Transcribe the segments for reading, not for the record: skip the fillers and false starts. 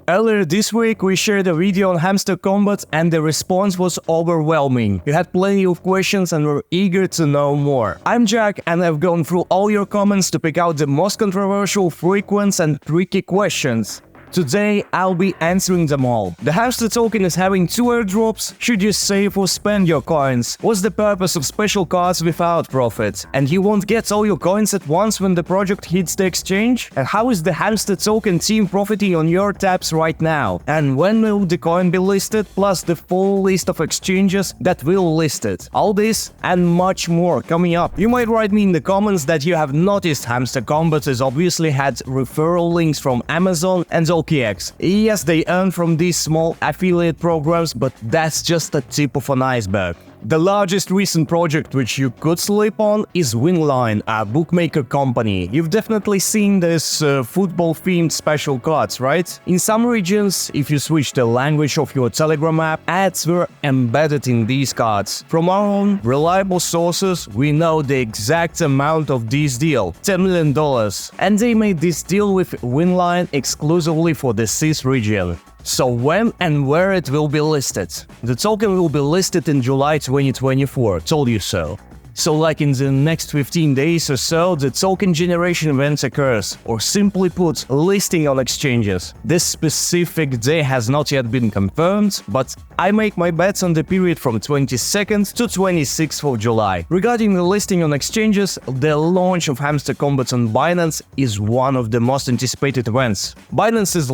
Earlier this week, we shared a video on HAMSTER KOMBAT and the response was overwhelming. You had plenty of questions and were eager to know more. I'm Jack and I've gone through all your comments to pick out the most controversial, frequent and tricky questions. Today, I'll be answering them all. The HAMSTER token is having 2 airdrops. Should you save or spend your coins? What's the purpose of special cards without profit? And you won't get all your coins at once when the project hits the exchange? And how is the HAMSTER token team profiting on your taps right now? And when will the coin be listed? Plus the full list of exchanges that will list it. All this and much more coming up. You might write me in the comments that you have noticed HAMSTER KOMBAT has obviously had referral links from Amazon and OKX. Yes, they earn from these small affiliate programs, but that's just the tip of an iceberg. The largest recent project which you could sleep on is Winline, a bookmaker company. You've definitely seen this football-themed special cards, right? In some regions, if you switch the language of your Telegram app, ads were embedded in these cards. From our own reliable sources, we know the exact amount of this deal, $10 million. And they made this deal with Winline exclusively for the CIS region. So when and where it will be listed? The token will be listed in July 2024, told you so. So like in the next 15 days or so, the token generation event occurs, or simply put, listing on exchanges. This specific day has not yet been confirmed, but I make my bets on the period from 22nd to 26th of July. Regarding the listing on exchanges, the launch of HAMSTER KOMBAT on Binance is one of the most anticipated events. Binance is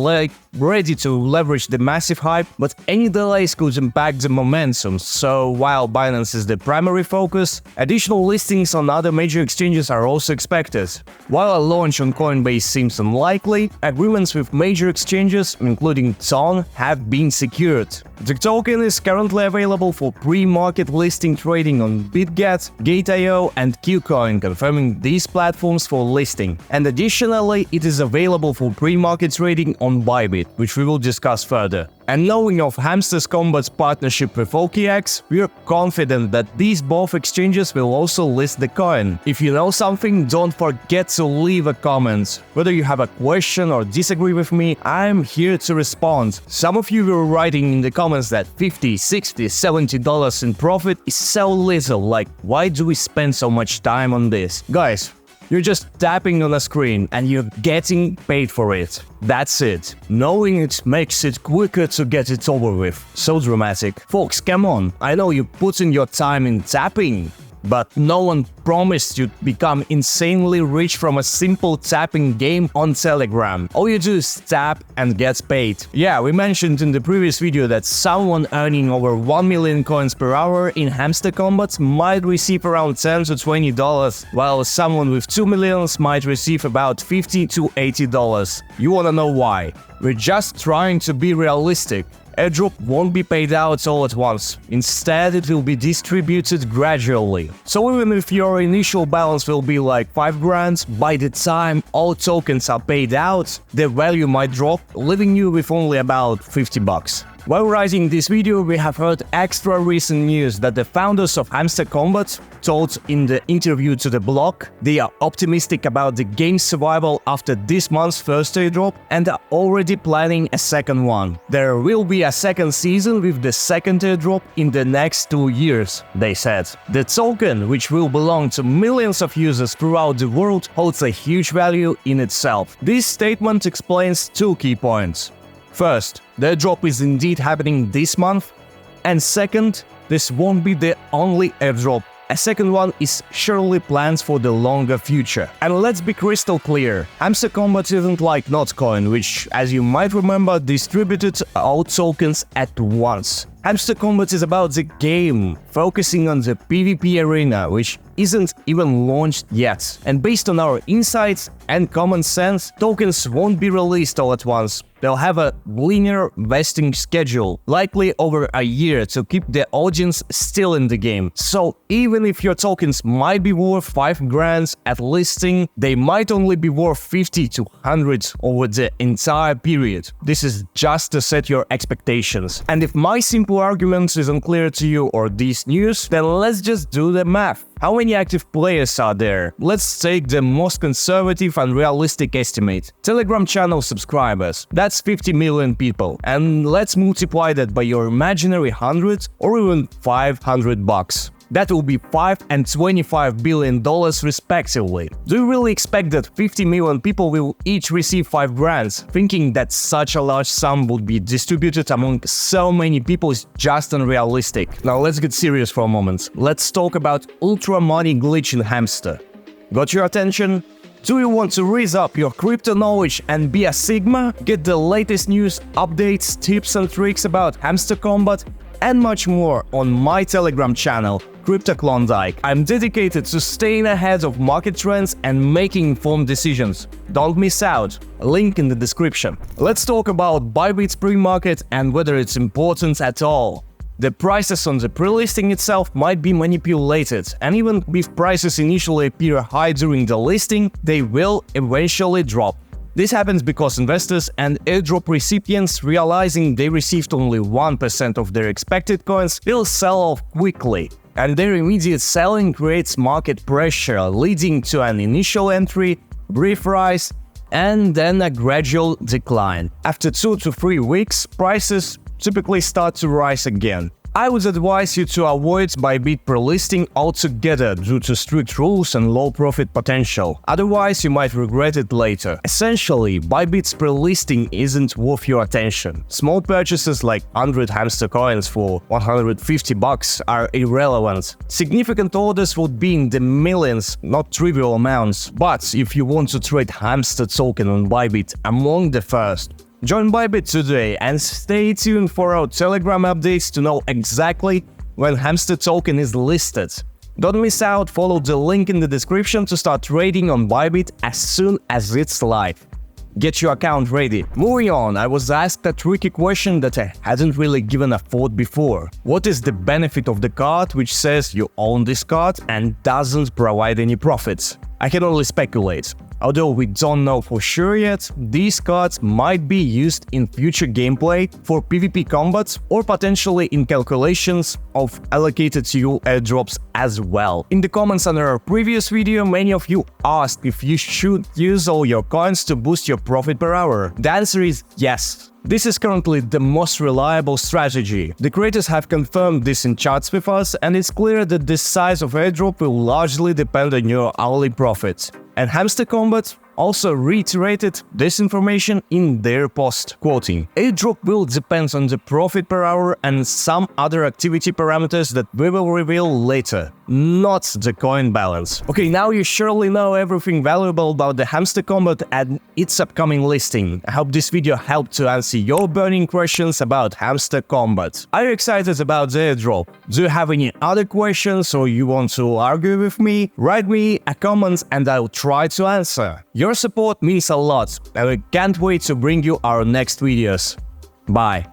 ready to leverage the massive hype, but any delays could impact the momentum, so while Binance is the primary focus, additional listings on other major exchanges are also expected. While a launch on Coinbase seems unlikely, agreements with major exchanges, including TON, have been secured. The token is currently available for pre-market listing trading on BitGet, Gate.io and KuCoin, confirming these platforms for listing. And additionally, it is available for pre-market trading on Bybit, which we will discuss further. And knowing of HAMSTER KOMBAT's partnership with OKX, we are confident that these both exchanges will also list the coin. If you know something, don't forget to leave a comment. Whether you have a question or disagree with me, I'm here to respond. Some of you were writing in the comments that $50, $60, $70 in profit is so little, like why do we spend so much time on this? Guys, you're just tapping on a screen and you're getting paid for it. That's it. Knowing it makes it quicker to get it over with. So dramatic. Folks, come on. I know you put in your time in tapping, but no one promised you'd become insanely rich from a simple tapping game on Telegram. All you do is tap and get paid. Yeah, we mentioned in the previous video that someone earning over 1 million coins per hour in HAMSTER KOMBAT might receive around $10 to $20, while someone with 2 millions might receive about $50 to $80. You wanna know why? We're just trying to be realistic. Airdrop won't be paid out all at once. Instead, it will be distributed gradually. So even if your initial balance will be like 5 grand, by the time all tokens are paid out, the value might drop, leaving you with only about $50. While writing this video, we have heard extra recent news that the founders of HAMSTER KOMBAT told in the interview to the blog they are optimistic about the game's survival after this month's first airdrop and are already planning a second one. There will be a second season with the second airdrop in the next 2 years, they said. The token, which will belong to millions of users throughout the world, holds a huge value in itself. This statement explains 2 key points. First, the airdrop is indeed happening this month, and second, this won't be the only airdrop. A second one is surely planned for the longer future. And let's be crystal clear, HAMSTER KOMBAT isn't like Notcoin, which, as you might remember, distributed all tokens at once. HAMSTER KOMBAT is about the game, focusing on the PvP arena, which isn't even launched yet. And based on our insights and common sense, tokens won't be released all at once. They'll have a linear vesting schedule, likely over a year, to keep the audience still in the game. So even if your tokens might be worth 5 grand at listing, they might only be worth 50 to 100 over the entire period. This is just to set your expectations. And if my simple simple argument isn't clear to you or this news, then let's just do the math. How many active players are there? Let's take the most conservative and realistic estimate. Telegram channel subscribers, that's 50 million people. And let's multiply that by your imaginary 100 or even 500 bucks. That will be $5 and $25 billion respectively. Do you really expect that 50 million people will each receive 5 grants? Thinking that such a large sum would be distributed among so many people is just unrealistic. Now let's get serious for a moment. Let's talk about ultra money glitch in Hamster. Got your attention? Do you want to raise up your crypto knowledge and be a Sigma? Get the latest news, updates, tips and tricks about Hamster Kombat and much more on my Telegram channel, Klondike. I'm dedicated to staying ahead of market trends and making informed decisions. Don't miss out. Link in the description. Let's talk about Bybit's pre-market and whether it's important at all. The prices on the pre-listing itself might be manipulated, and even if prices initially appear high during the listing, they will eventually drop. This happens because investors and airdrop recipients, realizing they received only 1% of their expected coins, will sell off quickly. And their immediate selling creates market pressure, leading to an initial entry, brief rise, and then a gradual decline. After 2 to 3 weeks, prices typically start to rise again. I would advise you to avoid Bybit pre-listing altogether due to strict rules and low profit potential, otherwise you might regret it later. Essentially, Bybit's pre-listing isn't worth your attention. Small purchases like 100 hamster coins for 150 bucks are irrelevant. Significant orders would be in the millions, not trivial amounts. But if you want to trade hamster token on Bybit among the first, join Bybit today and stay tuned for our Telegram updates to know exactly when Hamster token is listed. Don't miss out, follow the link in the description to start trading on Bybit as soon as it's live. Get your account ready. Moving on, I was asked a tricky question that I hadn't really given a thought before. What is the benefit of the card which says you own this card and doesn't provide any profits? I can only speculate. Although we don't know for sure yet, these cards might be used in future gameplay for PvP combats or potentially in calculations of allocated to you airdrops as well. In the comments under our previous video, many of you asked if you should use all your coins to boost your profit per hour. The answer is yes. This is currently the most reliable strategy. The creators have confirmed this in chats with us, and it's clear that the size of airdrop will largely depend on your hourly profits. And Hamster Kombat also reiterated this information in their post, quoting, "Airdrop will depend on the profit per hour and some other activity parameters that we will reveal later, not the coin balance." Okay, now you surely know everything valuable about the Hamster Kombat and its upcoming listing. I hope this video helped to answer your burning questions about Hamster Kombat. Are you excited about the airdrop? Do you have any other questions or you want to argue with me? Write me a comment and I'll try to answer. Your support means a lot, and we can't wait to bring you our next videos. Bye.